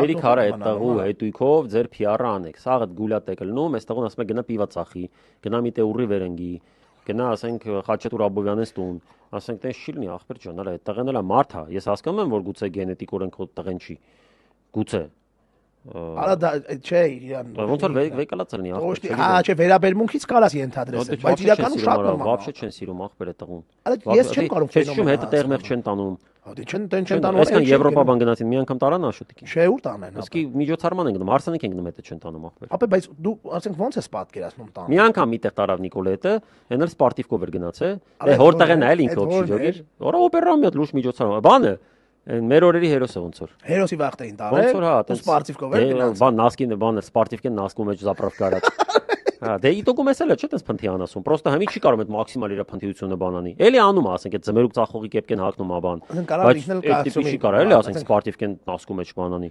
Էրի քարը այդ տղու հետույքով ձեր PR-ը անեք։ Սաղը գուլատ է կլնում, այս տղուն ասում է գնա պիվա ծախի, գնա մի տե ուռի վերընկի, գնա ասենք Խաչատուր Աբովյանես տուն, ասենք տես չի լինի ախպեր ջան, հələ այդ տղեն էլա մարդ է։ Ես հասկանում եմ, որ գուցե գենետիկորեն քո տղեն չի։ Գուցե Արա դա չէ իրան։ Ոնց որ վեկալած լինի ախպեր։ Հա, չէ, վերաբերմունքից կարաս ենթադրես, բայց իրականում շատ նորմալ է։ Вообще չեն սիրում ախպեր այդ տղուն։ Ես չեմ կարող ֆենոմեն։ Հետը տեղմեղ չեն տանում։ Հա չեն տանում։ Այսքան Եվրոպա բան գնացին, մի անգամ տարան աշոտիկին։ Չէ, ուր տանեն։ Իսկ միջոցառման են գնում, հարսանիք են գնում, հետը չեն տանում ախպեր։ Ապա բայց դու ասենք ոնց ես պատկերացնում տանը։ Մի անգամ միտեղ տարավ Նիկոլետը, հենց սպարտիվկով էր գնացել։ Դե հորտեղեն այլ ինքը օքսիջոգեր։ Որա օպերա մի հատ լուրջ միջոցառում։ Բանը մեր օրերի հերոսը ոնց որ։ Հերոսի վախտային տարել։ Ու սպարտիվկով էր գնացել։ Բան նասկին բանը սպարտիվկեն նասկում մեջ զապրավ կարած։ Հա, դե իտոկում էս էլը չէ՞ տես փնթի անասում։ Պրոստը հիմի չի կարող այդ մաքսիմալ իր փնթիությունը բանանի։ Էլի անում է, ասենք այդ ձմերուկ ծախողի կեպկեն հագնում ա բան։ Բայց այդ տիպի չի կարող էլի ասենք սպարտիվկեն նասկում մեջ բանանի։